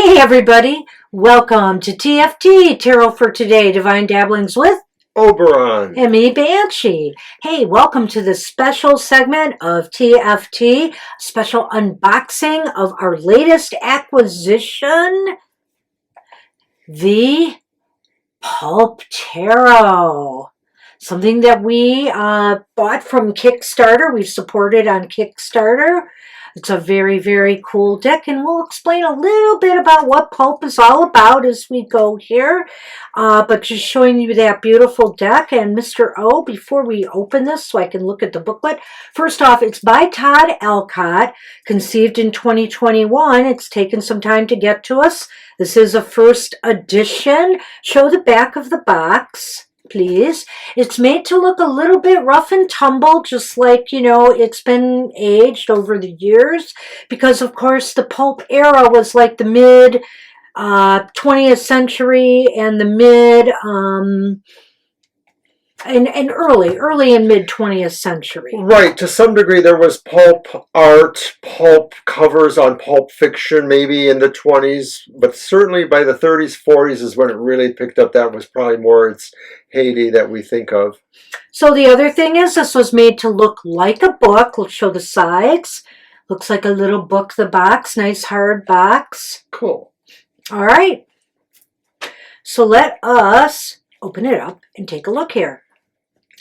Hey everybody, welcome to TFT, Tarot for Today, Divine Dabblings with Oberon and me, Banshee. Hey, welcome to this special segment of TFT, special unboxing of our latest acquisition, the Pulp Tarot. Something that we bought from Kickstarter. We've supported on Kickstarter. It's a very, very cool deck, and we'll explain a little bit about what Pulp is all about as we go here. But just showing you that beautiful deck. And Mr. O, before we open this so I can look at the booklet, first off, it's by Todd Alcott, conceived in 2021. It's taken some time to get to us. This is a first edition. Show the back of the box, please. It's made to look a little bit rough and tumble, just like, you know, it's been aged over the years, because of course the pulp era was like the mid 20th century and the mid and early and mid 20th century. Right, to some degree there was pulp art, pulp covers on pulp fiction maybe in the 20s, but certainly by the 30s, 40s is when it really picked up. That was probably more its heyday that we think of. So the other thing is, this was made to look like a book. Let's show the sides. Looks like a little book, the box. Nice hard box. Cool. All right. So let us open it up and take a look here.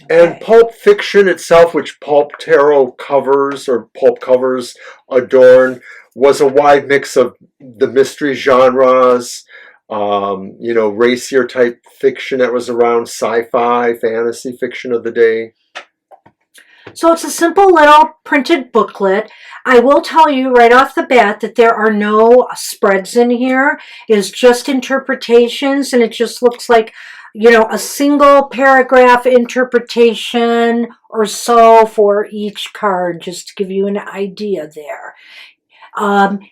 And Okay. pulp fiction itself, which Pulp Tarot covers or pulp covers adorn, was a wide mix of the mystery genres, you know, racier type fiction that was around, sci-fi, fantasy fiction of the day. So it's a simple little printed booklet. I will tell you right off the bat that there are no spreads in here. It is just interpretations, and it just looks like, you know, a single paragraph interpretation or so for each card, just to give you an idea there.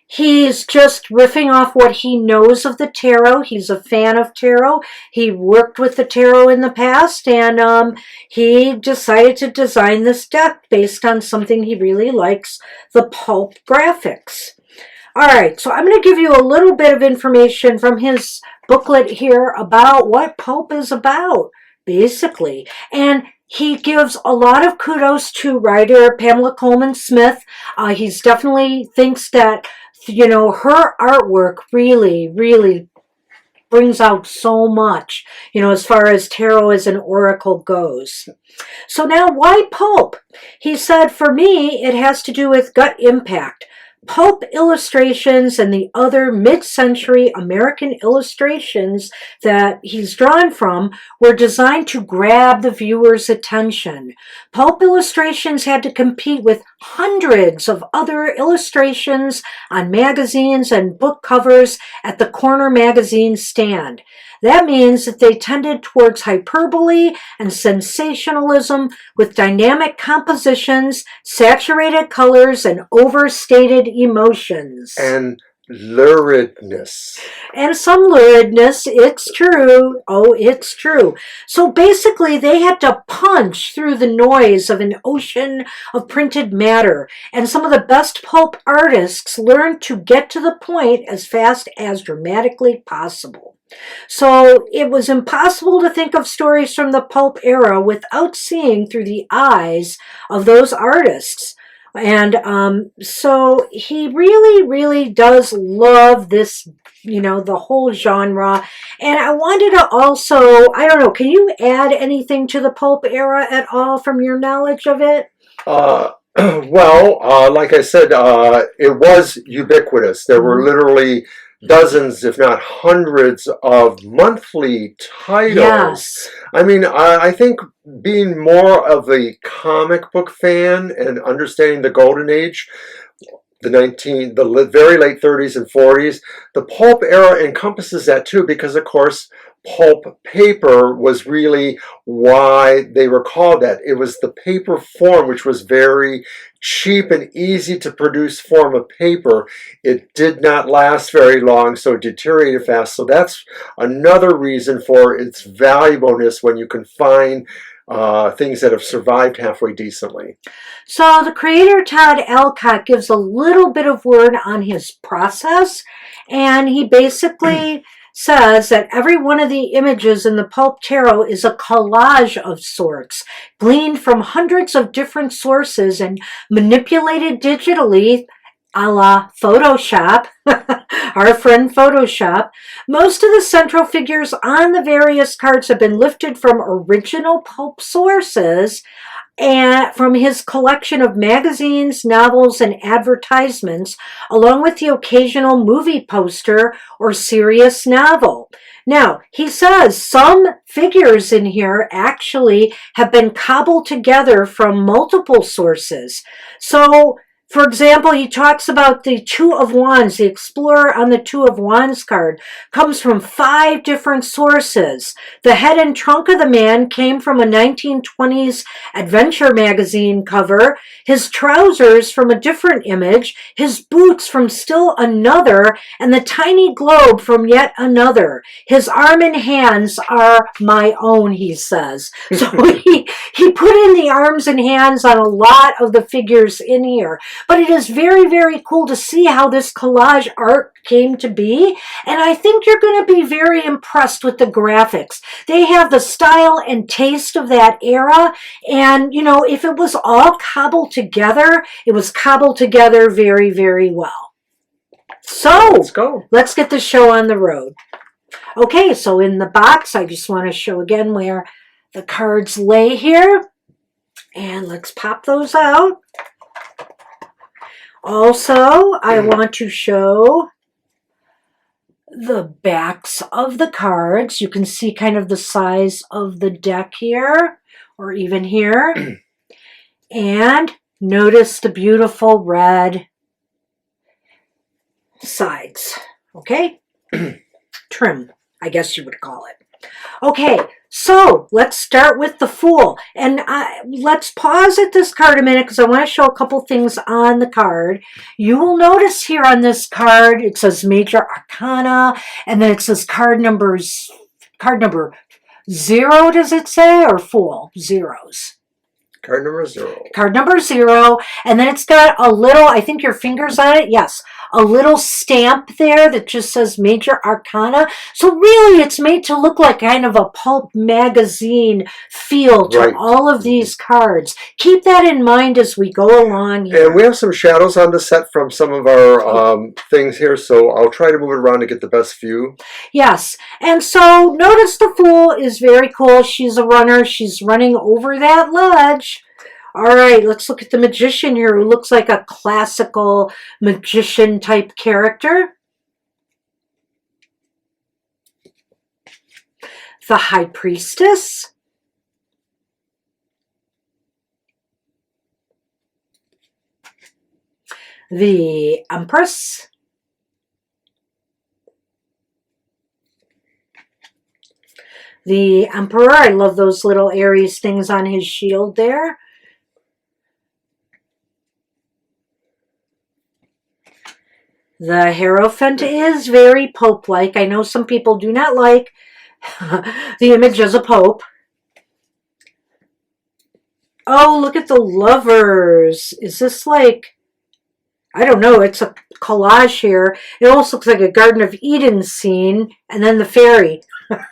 He's just riffing off what he knows of the tarot. He's a fan of tarot. He worked with the tarot in the past, and he decided to design this deck based on something he really likes, the pulp graphics. All right, so I'm going to give you a little bit of information from his booklet here about what pulp is about, basically. And he gives a lot of kudos to writer Pamela Coleman Smith. He's definitely thinks that, you know, her artwork really, really brings out so much, you know, as far as tarot as an oracle goes. So now, why pulp? He said, for me, it has to do with gut impact. Pulp illustrations and the other mid-century American illustrations that he's drawn from were designed to grab the viewer's attention. Pulp illustrations had to compete with hundreds of other illustrations on magazines and book covers at the corner magazine stand. That means that they tended towards hyperbole and sensationalism with dynamic compositions, saturated colors, and overstated emotions. And luridness. And some luridness, it's true. Oh, it's true. So basically, they had to punch through the noise of an ocean of printed matter. And some of the best pulp artists learned to get to the point as fast as dramatically possible. So it was impossible to think of stories from the pulp era without seeing through the eyes of those artists. And so he really, really does love this, you know, the whole genre. And I wanted to also, I don't know, can you add anything to the pulp era at all from your knowledge of it? Well, like I said, it was ubiquitous. There were literally dozens, if not hundreds, of monthly titles. Yes. I mean, I think being more of a comic book fan and understanding the golden age, the very late 30s and 40s, the pulp era encompasses that too, because of course pulp paper was really why they were called that. It was the paper form, which was very cheap and easy to produce form of paper. It did not last very long, so it deteriorated fast. So that's another reason for its valuableness when you can find things that have survived halfway decently. So the creator, Todd Alcott, gives a little bit of word on his process, and he basically says that every one of the images in the Pulp Tarot is a collage of sorts, gleaned from hundreds of different sources and manipulated digitally, a la Photoshop, our friend Photoshop. Most of the central figures on the various cards have been lifted from original pulp sources and from his collection of magazines, novels, and advertisements, along with the occasional movie poster or serious novel. Now, he says some figures in here actually have been cobbled together from multiple sources. So, for example, he talks about the Two of Wands. The Explorer on the Two of Wands card comes from 5 different sources. The head and trunk of the man came from a 1920s adventure magazine cover, his trousers from a different image, his boots from still another, and the tiny globe from yet another. His arm and hands are my own, he says. So he put in the arms and hands on a lot of the figures in here. But it is very, very cool to see how this collage art came to be. And I think you're going to be very impressed with the graphics. They have the style and taste of that era. And, you know, if it was all cobbled together, it was cobbled together very, very well. So, Let's go. Let's get the show on the road. Okay, so in the box, I just want to show again where the cards lay here. And let's pop those out. Also, I want to show the backs of the cards. You can see kind of the size of the deck here, or even here. And notice the beautiful red sides. Okay? Trim, I guess you would call it. Okay, so let's start with the Fool. And let's pause at this card a minute because I want to show a couple things on the card. You will notice here on this card, it says Major Arcana, and then it says card number 0, does it say, or Fool? Zeros. Card number 0. Card number 0, and then it's got a little, I think your finger's on it, yes, a little stamp there that just says Major Arcana. So really it's made to look like kind of a pulp magazine feel to all of these cards. Keep that in mind as we go along here. And we have some shadows on the set from some of our things here, so I'll try to move it around to get the best view. Yes, and so notice the Fool is very cool. She's a runner. She's running over that ledge. All right, let's look at the Magician here, who looks like a classical magician type character. The High Priestess. The Empress. The Emperor. I love those little Aries things on his shield there. The Hierophant is very Pope-like. I know some people do not like the image as a Pope. Oh, look at the Lovers. Is this like, I don't know, it's a collage here. It almost looks like a Garden of Eden scene, and then the fairy. But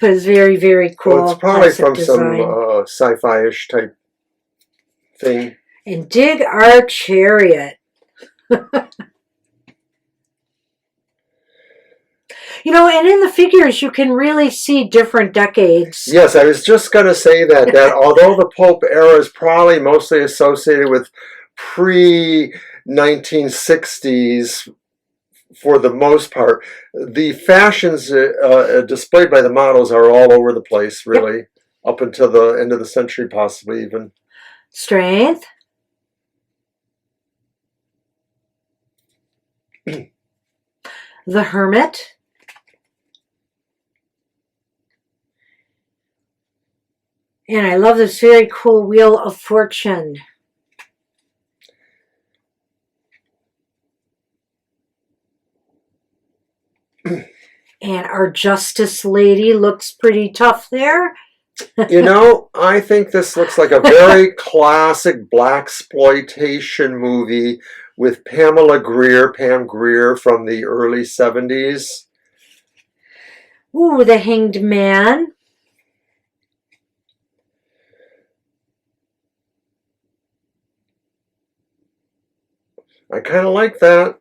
it's very, very cool. Well, it's probably from some sci-fi-ish type thing. And Dig Our Chariot. You know, and in the figures, you can really see different decades. Yes, I was just going to say that although the Pulp era is probably mostly associated with pre-1960s for the most part, the fashions displayed by the models are all over the place, really, up until the end of the century, possibly even. Strength. The Hermit. And I love this very cool Wheel of Fortune. And our Justice Lady looks pretty tough there. You know, I think this looks like a very classic blaxploitation movie with Pam Grier from the early 70s. Ooh, the Hanged Man. I kind of like that.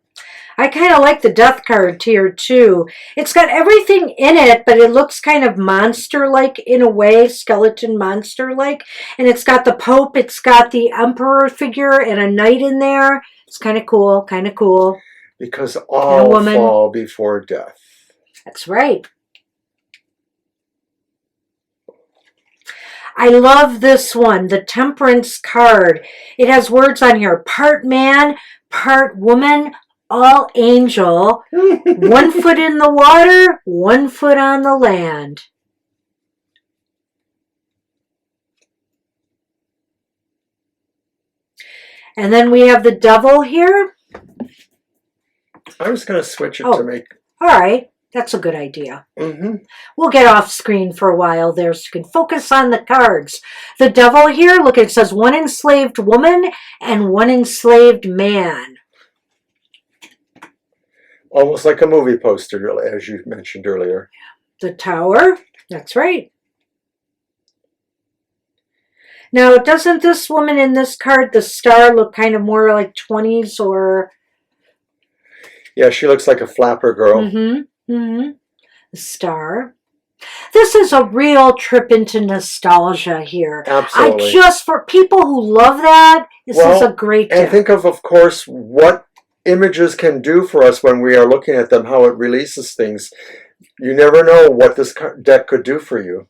I kind of like the Death card here too. It's got everything in it, but it looks kind of monster-like in a way, skeleton monster-like. And it's got the Pope, it's got the Emperor figure and a knight in there. It's kind of cool, kind of cool. Because all fall before death. That's right. I love this one, the Temperance card. It has words on here, part man, part woman, all angel, 1 foot in the water, 1 foot on the land. And then we have the Devil here. I was going to switch it to make... All right, that's a good idea. We'll get off screen for a while there so you can focus on the cards. The Devil here, look, it says 1 enslaved woman and 1 enslaved man. Almost like a movie poster, as you mentioned earlier. The Tower, that's right. Now, doesn't this woman in this card, the Star, look kind of more like 20s or... Yeah, she looks like a flapper girl. The Star. This is a real trip into nostalgia here. Absolutely. For people who love that, this is a great deck. And think of course, what images can do for us when we are looking at them, how it releases things. You never know what this deck could do for you.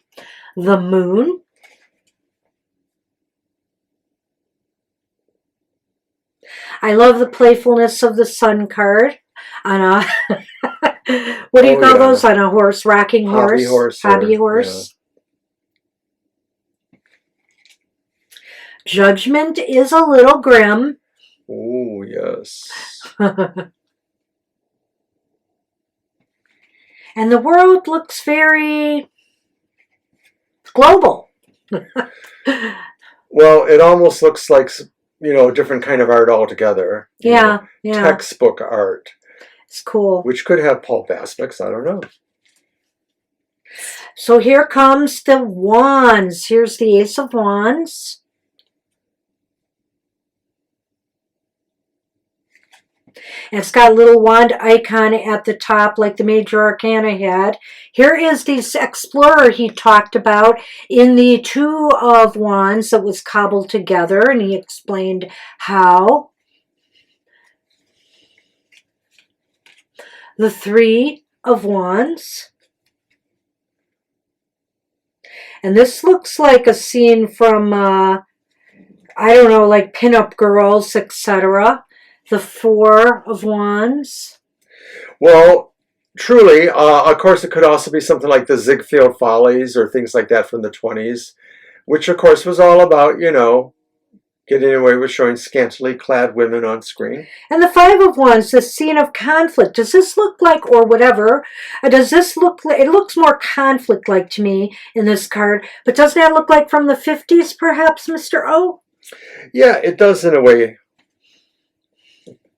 The Moon. I love the playfulness of the Sun card on a what do you call those, on a horse, rocking horse? Hobby horse. Yeah. Judgment is a little grim. Oh, yes. And the world looks very global. Well, it almost looks like, you know, a different kind of art altogether. Yeah. Textbook art. It's cool. Which could have pulp aspects, I don't know. So here comes the Wands. Here's the Ace of Wands. And it's got a little wand icon at the top like the Major Arcana had. Here is the Explorer he talked about in the Two of Wands that was cobbled together, and he explained how. The Three of Wands. And this looks like a scene from, I don't know, like Pinup Girls, etc. The Four of Wands. Well, truly, of course, it could also be something like the Ziegfeld Follies or things like that from the 20s, which, of course, was all about, you know, getting away with showing scantily clad women on screen. And the Five of Wands, the scene of conflict. Does this look like, or whatever, does this look like, it looks more conflict-like to me in this card, but doesn't that look like from the 50s, perhaps, Mr. O? Yeah, it does in a way.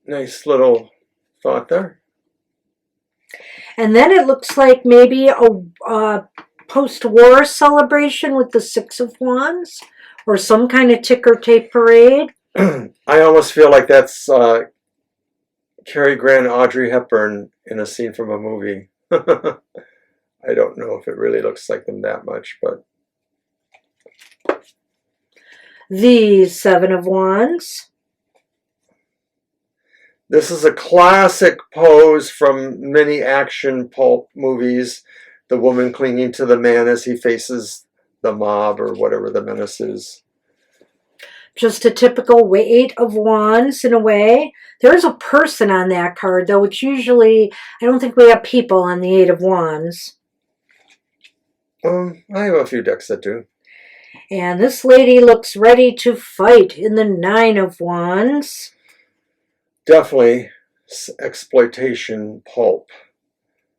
Nice little thought there. And then it looks like maybe a post-war celebration with the Six of Wands, or some kind of ticker tape parade. I almost feel like that's Cary Grant, Audrey Hepburn in a scene from a movie. I don't know if it really looks like them that much, but... The Seven of Wands. This is a classic pose from many action pulp movies. The woman clinging to the man as he faces the mob or whatever the menace is. Just a typical Eight of Wands in a way. There is a person on that card, though. It's usually, I don't think we have people on the Eight of Wands. I have a few decks that do. And this lady looks ready to fight in the Nine of Wands. Definitely exploitation pulp,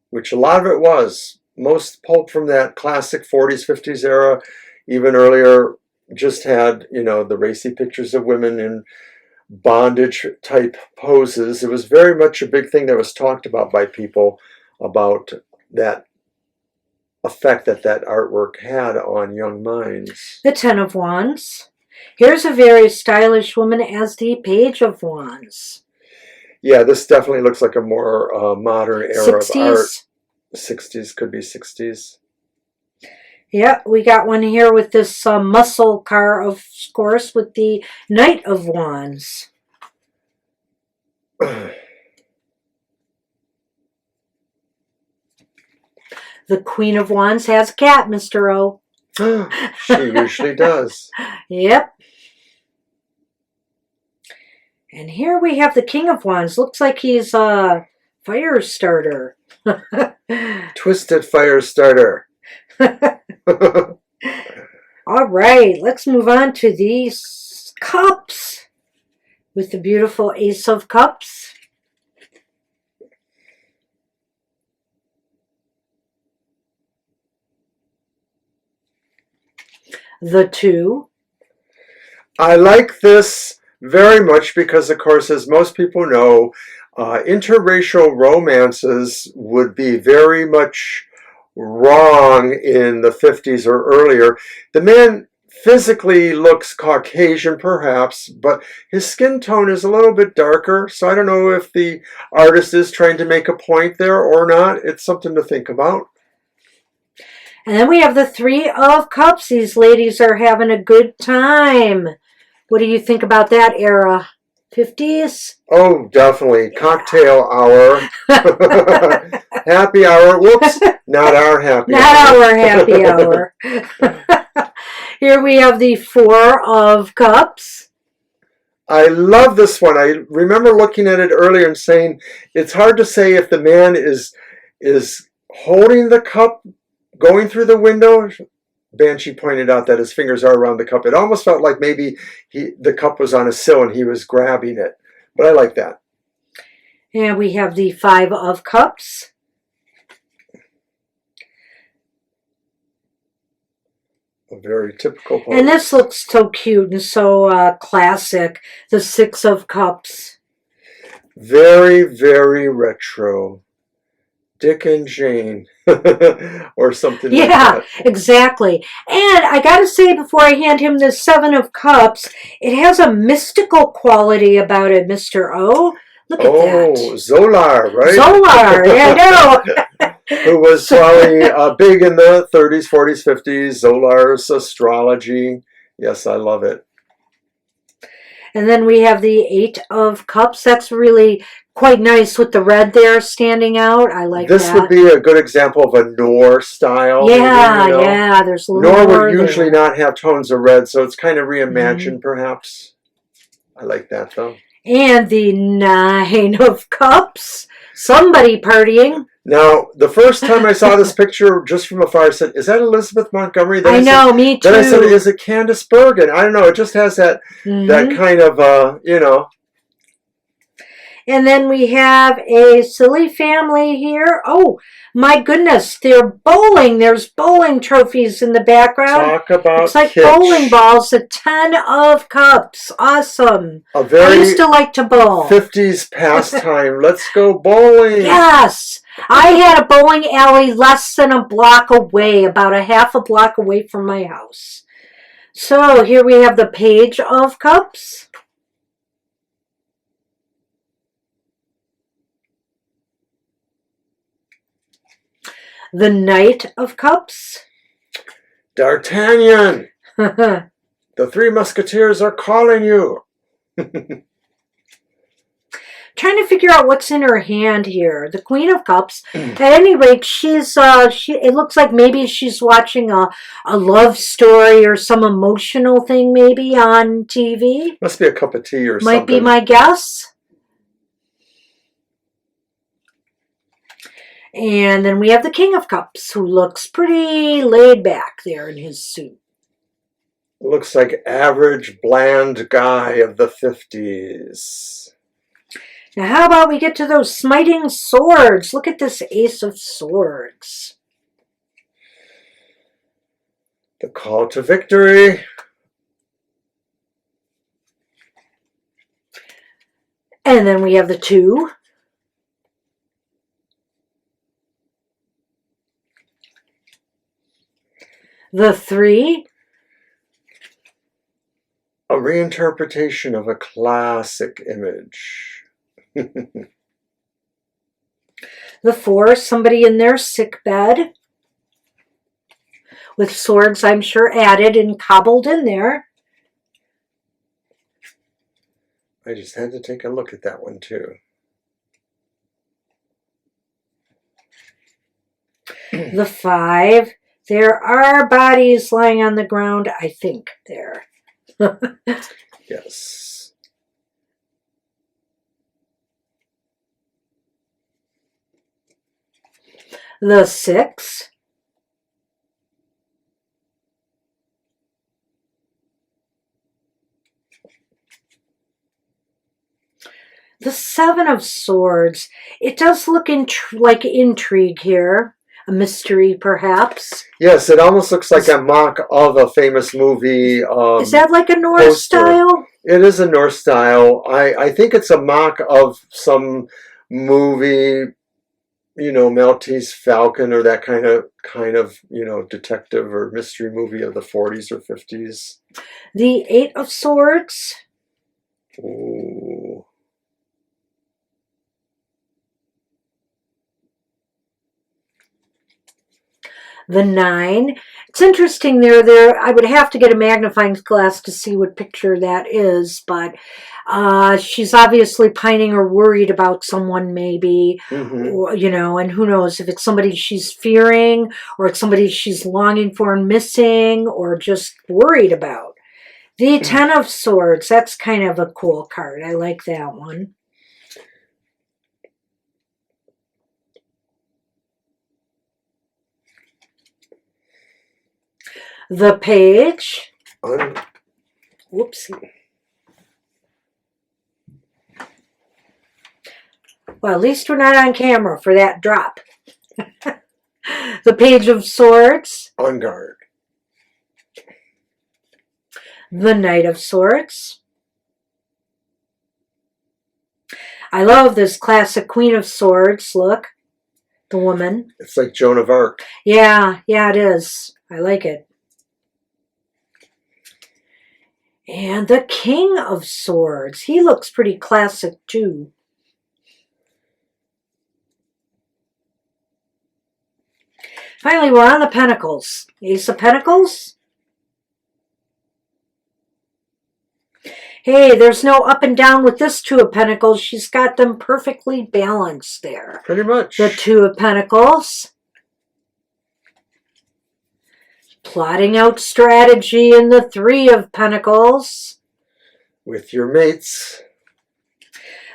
which a lot of it was most pulp from that classic 40s, 50s era, even earlier, just had, you know, the racy pictures of women in bondage type poses. It was very much a big thing that was talked about by people about that effect that that artwork had on young minds. The Ten of Wands. Here's a very stylish woman as the Page of Wands. Yeah, this definitely looks like a more modern era 60s. of art. 60s, could be 60s. Yeah, we got one here with this muscle car, of course, with the Knight of Wands. The Queen of Wands has a cat, Mr. O. She usually does. Yep. And here we have the King of Wands. Looks like he's a fire starter. Twisted fire starter. All right, let's move on to these cups with the beautiful Ace of Cups. The Two. I like this very much because, of course, as most people know, interracial romances would be very much wrong in the 50s or earlier. The man physically looks Caucasian, perhaps, but his skin tone is a little bit darker, so I don't know if the artist is trying to make a point there or not. It's something to think about. And then we have the Three of Cups. These ladies are having a good time. What do you think about that era? 50s? Oh, definitely. Cocktail hour. Happy hour. Whoops. Not our happy hour. Not our happy hour. Here we have the Four of Cups. I love this one. I remember looking at it earlier and saying it's hard to say if the man is holding the cup going through the window. Banshee pointed out that his fingers are around the cup. It almost felt like maybe the cup was on a sill and he was grabbing it. But I like that. And we have the Five of Cups. A very typical pose. And this looks so cute and so classic. The Six of Cups. Very, very retro. Dick and Jane. Or something like that. Yeah, exactly. And I got to say, before I hand him the Seven of Cups, it has a mystical quality about it, Mr. O. Look at that. Oh, Zolar, right? Zolar, yeah, I know. Who was probably big in the 30s, 40s, 50s. Zolar's astrology. Yes, I love it. And then we have the Eight of Cups. That's really quite nice with the red there standing out. I like this that. This would be a good example of a Noir style. Yeah, maybe, you know? Yeah. There's a little Noir more would usually there. not have tones of red, so it's kind of reimagined, perhaps. I like that, though. And the Nine of Cups. Somebody partying. Now, the first time I saw this picture just from afar, I said, is that Elizabeth Montgomery? Then I know, me too. Then I said, is it Candace Bergen? I don't know. It just has that, that kind of, you know. And then we have a silly family here. Oh, my goodness. They're bowling. There's bowling trophies in the background. Talk about It's like kitsch. bowling balls. The Ten of Cups. Awesome. A very I used to like to bowl. 50s pastime. Let's go bowling. Yes. I had a bowling alley less than a block away, about a half a block away from my house. So here we have the Page of Cups. The Knight of Cups. D'Artagnan. The Three Musketeers are calling you. Trying to figure out what's in her hand here. The Queen of Cups. At any rate, she's it looks like maybe she's watching a love story or some emotional thing maybe on TV. Must be a cup of tea or something. Might be my guess. And then we have the King of Cups, who looks pretty laid back there in his suit. Looks like average, bland guy of the 50s. Now, how about we get to those smiting swords? Look at this Ace of Swords. The Call to Victory. And then we have the 2. The 3. A reinterpretation of a classic image. The 4, somebody in their sick bed. With swords, I'm sure, added and cobbled in there. I just had to take a look at that one too. The 5. There are bodies lying on the ground, I think, there. Yes. The 6. The 7 of Swords. It does look like intrigue here. A mystery, perhaps. Yes, it almost looks like a mock of a famous movie. Is that like a Norse poster. style? It is a Norse style. I think it's a mock of some movie, you know, Maltese Falcon or that kind of, you know, detective or mystery movie of the 40s or 50s. The 8 of Swords. Ooh. The 9. It's interesting there. I would have to get a magnifying glass to see what picture that is, but she's obviously pining or worried about someone maybe, or, you know, and who knows if it's somebody she's fearing or it's somebody she's longing for and missing or just worried about. The 10 of Swords, that's kind of a cool card. I like that one. The Page. Whoopsie. Well, at least we're not on camera for that drop. The Page of Swords. On guard. The Knight of Swords. I love this classic Queen of Swords. Look, the woman. It's like Joan of Arc. Yeah, it is. I like it. And the King of Swords. He looks pretty classic too. Finally, we're on the Pentacles. Ace of Pentacles. Hey, there's no up and down with this 2 of Pentacles. She's got them perfectly balanced there. Pretty much. The 2 of Pentacles. Plotting out strategy in the 3 of Pentacles. With your mates.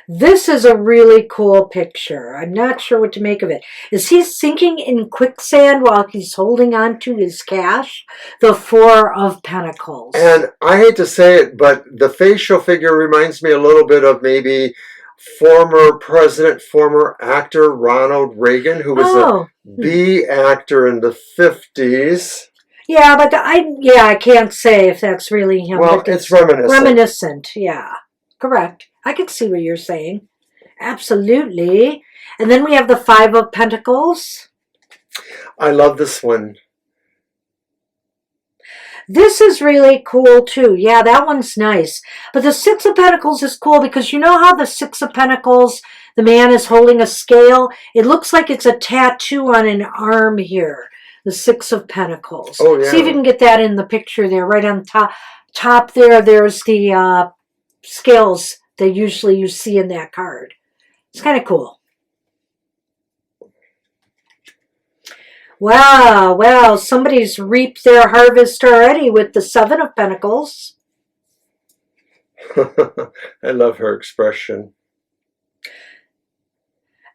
This is a really cool picture. I'm not sure what to make of it. Is he sinking in quicksand while he's holding on to his cash? The 4 of Pentacles. And I hate to say it, but the facial figure reminds me a little bit of maybe former president, former actor Ronald Reagan, who was a B actor in the 50s. Yeah, but I can't say if that's really him. Well, it's reminiscent. Reminiscent, yeah. Correct. I can see what you're saying. Absolutely. And then we have the 5 of Pentacles. I love this one. This is really cool too. Yeah, that one's nice. But the 6 of Pentacles is cool because you know how the 6 of Pentacles, the man is holding a scale? It looks like it's a tattoo on an arm here. The 6 of Pentacles. Oh, yeah. See if you can get that in the picture there. Right on top there, there's the scales that usually you see in that card. It's kind of cool. Wow, well, somebody's reaped their harvest already with the 7 of Pentacles. I love her expression.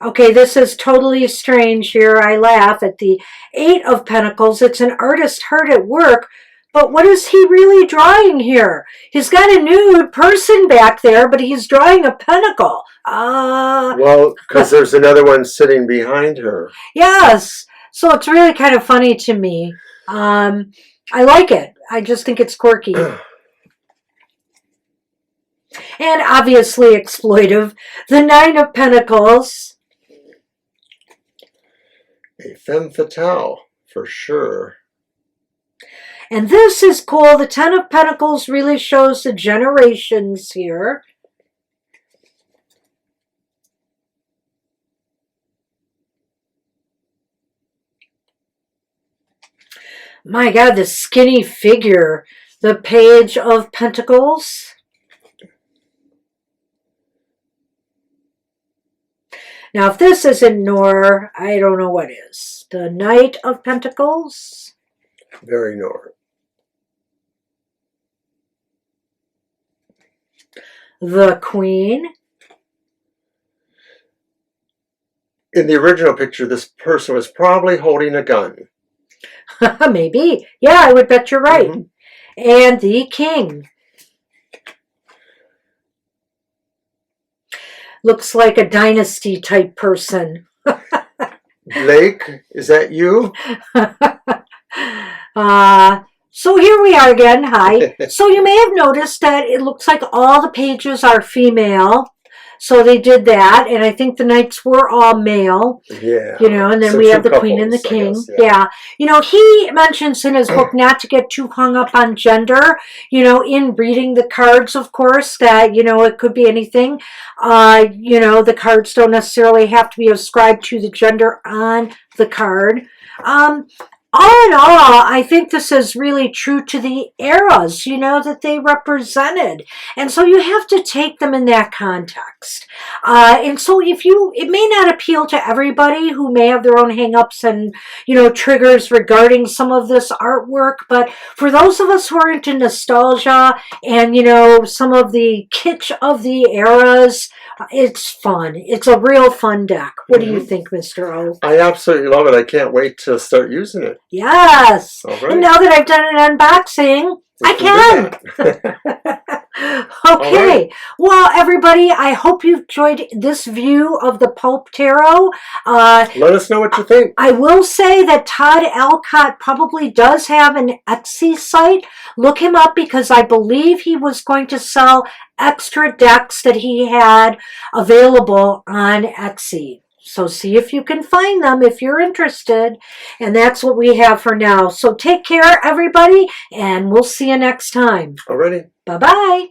Okay, this is totally strange here. I laugh at the 8 of Pentacles. It's an artist hard at work, but what is he really drawing here? He's got a nude person back there, but he's drawing a pentacle. Well, because there's another one sitting behind her. Yes. So it's really kind of funny to me. I like it. I just think it's quirky. And obviously exploitive. The Nine of Pentacles. A femme fatale, for sure. And this is cool. The Ten of Pentacles really shows the generations here. My God, the skinny figure. The Page of Pentacles. Now, if this isn't Nor, I don't know what is. The Knight of Pentacles. Very Nor. The Queen. In the original picture, this person was probably holding a gun. Maybe. Yeah, I would bet you're right. Mm-hmm. And the King. Looks like a dynasty type person. Blake, is that you? So here we are again. Hi. So you may have noticed that it looks like all the pages are female. So they did that, and I think the knights were all male. Yeah. You know, and then we have the couples, Queen and the King. Guess, yeah. You know, he mentions in his book not to get too hung up on gender. You know, in reading the cards, of course, that, you know, it could be anything. You know, the cards don't necessarily have to be ascribed to the gender on the card. All in all, I think this is really true to the eras, you know, that they represented. And so you have to take them in that context. And so it may not appeal to everybody who may have their own hang-ups and, you know, triggers regarding some of this artwork. But for those of us who are into nostalgia and, you know, some of the kitsch of the eras, it's fun. It's a real fun deck. What do you think, Mr. O? I absolutely love it. I can't wait to start using it. Yes. All right. And now that I've done an unboxing, I can. Okay. Right. Well, everybody, I hope you enjoyed this view of the Pulp Tarot. Let us know what you think. I will say that Todd Alcott probably does have an Etsy site. Look him up because I believe he was going to sell extra decks that he had available on Etsy. So see if you can find them if you're interested. And that's what we have for now. So take care, everybody, and we'll see you next time. Alrighty. Bye-bye.